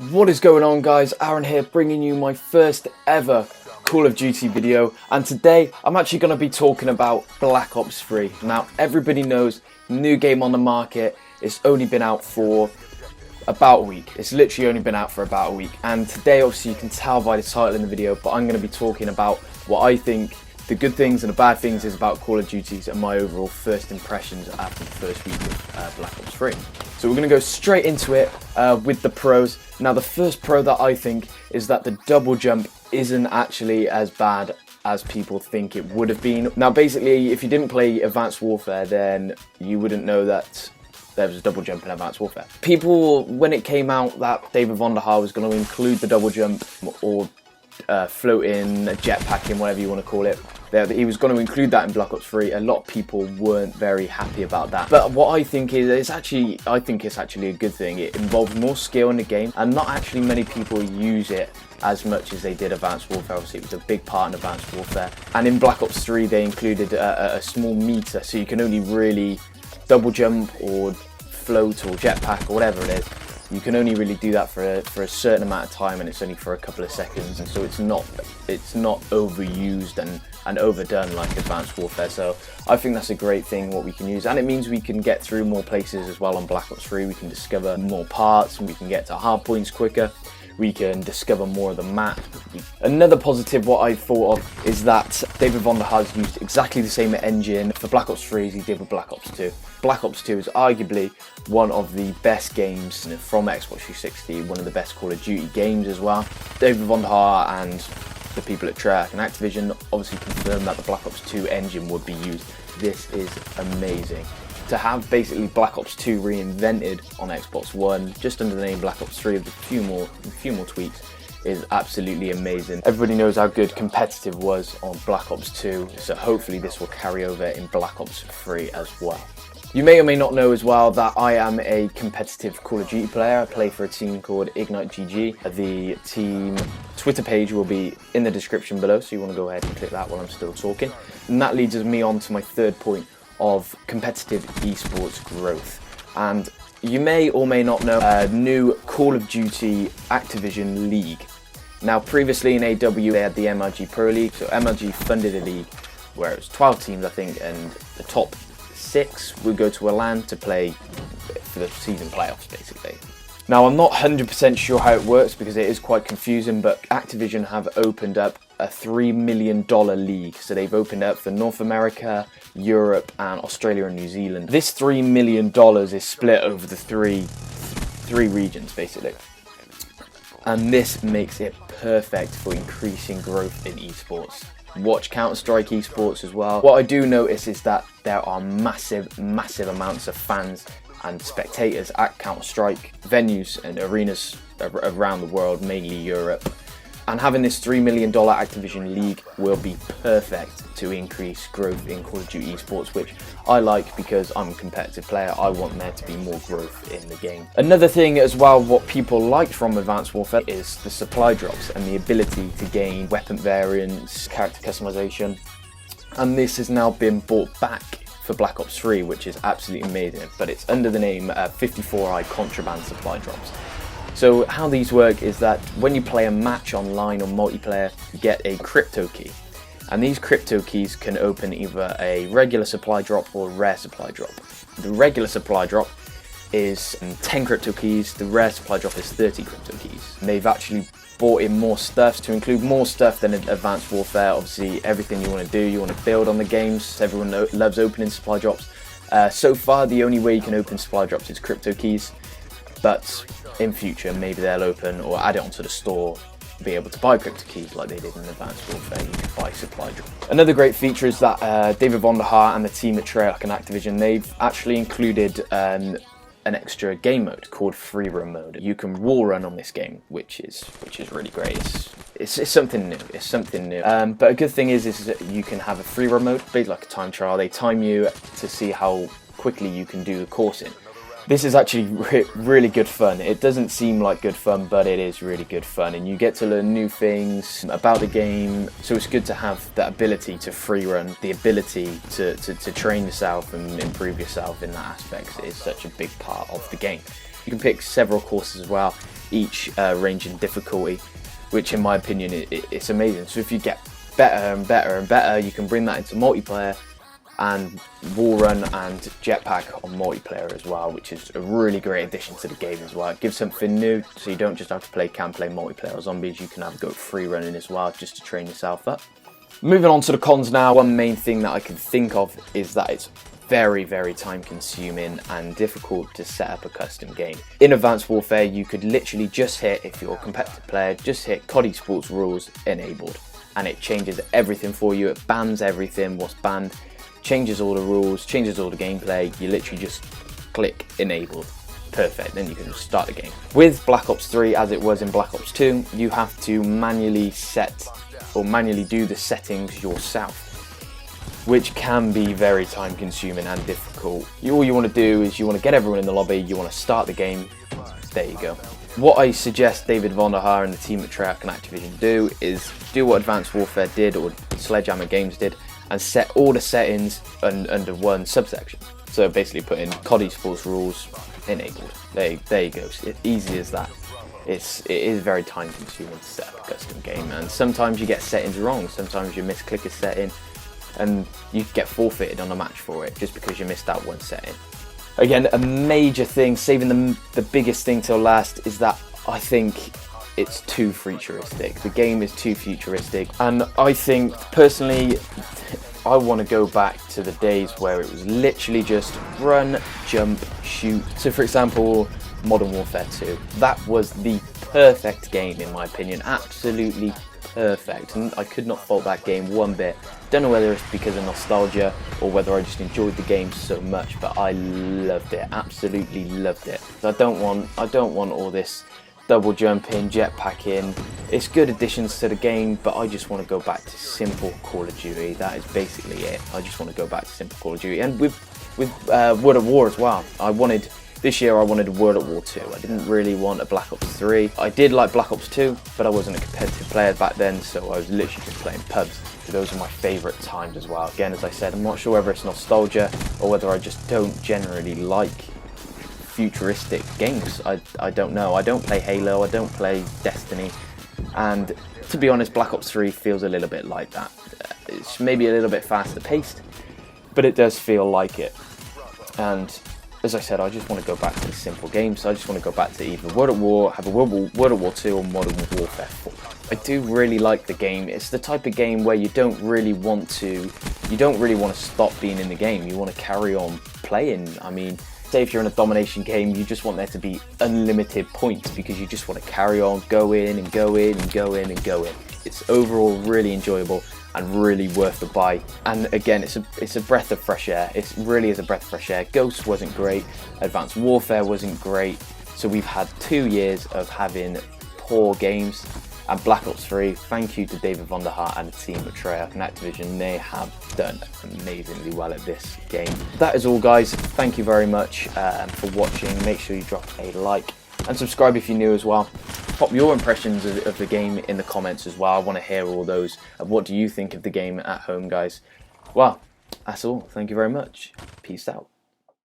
What is going on, guys? Aaron here, bringing you my first ever Call of Duty video, and today I'm actually going to be talking about Black Ops 3. Now, everybody knows, new game on the market. It's only been out for about a week. It's literally only been out for about a week, and today obviously you can tell by the title in the video, but I'm going to be talking about what I think the good things and the bad things is about Call of Duty and my overall first impressions after the first week of Black Ops 3. So we're going to go straight into it with the pros. Now, the first pro that I think is that the double jump isn't actually as bad as people think it would have been. Now, basically, if you didn't play Advanced Warfare, then you wouldn't know that there was a double jump in Advanced Warfare. People, when it came out that David Vonderhaar was going to include the double jump or floating, jetpacking, whatever you want to call it, he was going to include that in Black Ops 3. A lot of people weren't very happy about that. But what I think is, it's actually a good thing. It involves more skill in the game, and not actually many people use it as much as they did Advanced Warfare. Obviously, it was a big part in Advanced Warfare. And in Black Ops 3, they included a small meter, so you can only really double jump or float or jetpack or whatever it is. You can only really do that for a certain amount of time, and it's only for a couple of seconds, and so it's not overused and overdone like Advanced Warfare. So I think that's a great thing what we can use, and it means we can get through more places as well on Black Ops 3. We can discover more parts, and we can get to hard points quicker. We can discover more of the map. Another positive what I thought of is that David Vonderhaar used exactly the same engine for Black Ops 3 as he did with Black Ops 2. Black Ops 2 is arguably one of the best games from Xbox 360, one of the best Call of Duty games as well. David Vonderhaar and the people at Treyarch and Activision obviously confirmed that the Black Ops 2 engine would be used. This is amazing. To have basically Black Ops 2 reinvented on Xbox One, just under the name Black Ops 3 with a few more tweaks, is absolutely amazing. Everybody knows how good competitive was on Black Ops 2, so hopefully this will carry over in Black Ops 3 as well. You may or may not know as well that I am a competitive Call of Duty player. I play for a team called Ignite GG. The team Twitter page will be in the description below, so you want to go ahead and click that while I'm still talking. And that leads me on to my third point of competitive esports growth. And you may or may not know a new Call of Duty Activision League. Now, previously in AW they had the MLG Pro League, so MLG funded a league where it was 12 teams I think, and the top 6 would go to a LAN to play for the season playoffs basically. Now, I'm not 100% sure how it works because it is quite confusing, but Activision have opened up a $3 million league. So they've opened up for North America, Europe, and Australia and New Zealand. This $3 million is split over the three regions basically. And this makes it perfect for increasing growth in esports. Watch Counter-Strike esports as well. What I do notice is that there are massive amounts of fans and spectators at Counter-Strike venues and arenas around the world, mainly Europe. And having this $3 million Activision League will be perfect to increase growth in Call of Duty esports, which I like because I'm a competitive player. I want there to be more growth in the game. Another thing as well, what people liked from Advanced Warfare is the supply drops and the ability to gain weapon variants, character customization. And this has now been brought back for Black Ops 3, which is absolutely amazing, but it's under the name 54i Contraband Supply Drops. So how these work is that when you play a match online or multiplayer, you get a crypto key. And these crypto keys can open either a regular supply drop or a rare supply drop. The regular supply drop is 10 crypto keys, the rare supply drop is 30 crypto keys. And they've actually brought in more stuff to include more stuff than Advanced Warfare. Obviously, everything you want to do, you want to build on the games. Everyone loves opening supply drops. So far, the only way you can open supply drops is crypto keys. But in future, maybe they'll open or add it onto the store, be able to buy crypto keys like they did in Advanced Warfare. You can buy supply drops. Another great feature is that David Vonderhaar and the team at Treyarch and Activision, they've actually included an extra game mode called Free Roam mode. You can wall run on this game, which is really great. It's something new. It's something new. But a good thing is that you can have a free roam mode, basically like a time trial. They time you to see how quickly you can do the coursing. This is actually really good fun. It doesn't seem like good fun, but it is really good fun, and you get to learn new things about the game. So it's good to have that ability to free run, the ability to train yourself and improve yourself in that aspect is such a big part of the game. You can pick several courses as well, each range in difficulty, which in my opinion it's amazing. So if you get better and better and better, you can bring that into multiplayer and wall run and jetpack on multiplayer as well, which is a really great addition to the game as well. It gives something new, so you don't just have to play multiplayer or zombies, you can have a go at free running as well, just to train yourself up. Moving on to the cons now, one main thing that I can think of is that it's very, very time consuming and difficult to set up a custom game. In Advanced Warfare, you could literally just hit, if you're a competitive player, just hit COD Esports rules enabled, and it changes everything for you. It bans everything, what's banned, changes all the rules, changes all the gameplay. You literally just click enabled. Perfect, then you can just start the game. With Black Ops 3, as it was in Black Ops 2, you have to manually set or manually do the settings yourself, which can be very time consuming and difficult. All you want to do is you want to get everyone in the lobby, you want to start the game, there you go. What I suggest David Vonderhaar and the team at Treyarch and Activision do is do what Advanced Warfare did or Sledgehammer Games did and set all the settings under one subsection. So basically put in COD Esports rules enabled. There you go. It's easy as that. It is very time consuming to set up a custom game, and sometimes you get settings wrong. Sometimes you misclick a setting and you get forfeited on a match for it just because you missed out one setting. Again, a major thing, saving the biggest thing till last, is that I think it's too futuristic. The game is too futuristic, and I think personally I want to go back to the days where it was literally just run, jump, shoot. So for example, Modern Warfare 2, that was the perfect game in my opinion, absolutely perfect, and I could not fault that game one bit. Don't know whether it's because of nostalgia or whether I just enjoyed the game so much, but I loved it, absolutely loved it. I don't want all this double jumping, jetpacking. It's good additions to the game, but I just want to go back to simple Call of Duty. That is basically it. I just want to go back to simple Call of Duty. And with World at War as well. This year I wanted World at War 2. I didn't really want a Black Ops 3. I did like Black Ops 2, but I wasn't a competitive player back then, so I was literally just playing pubs. So those are my favourite times as well. Again, as I said, I'm not sure whether it's nostalgia or whether I just don't generally like futuristic games. I don't know. I don't play Halo, I don't play Destiny, and to be honest, Black Ops 3 feels a little bit like that. It's maybe a little bit faster paced, but it does feel like it. And as I said, I just want to go back to the simple games. I just want to go back to either World at War, have a World at War 2 or Modern Warfare 4. I do really like the game. It's the type of game where you don't really want to stop being in the game. You want to carry on playing. I mean, say if you're in a domination game, you just want there to be unlimited points because you just want to carry on, go in and go in and go in and go in. It's overall really enjoyable and really worth the buy. And again, it's a breath of fresh air. It really is a breath of fresh air. Ghost wasn't great, Advanced Warfare wasn't great, so we've had 2 years of having poor games. And Black Ops 3, thank you to David Vonderhaar and the team at Treyarch and Activision. They have done amazingly well at this game. That is all, guys. Thank you very much for watching. Make sure you drop a like and subscribe if you're new as well. Pop your impressions of the game in the comments as well. I want to hear all those. What do you think of the game at home, guys? Well, that's all. Thank you very much. Peace out.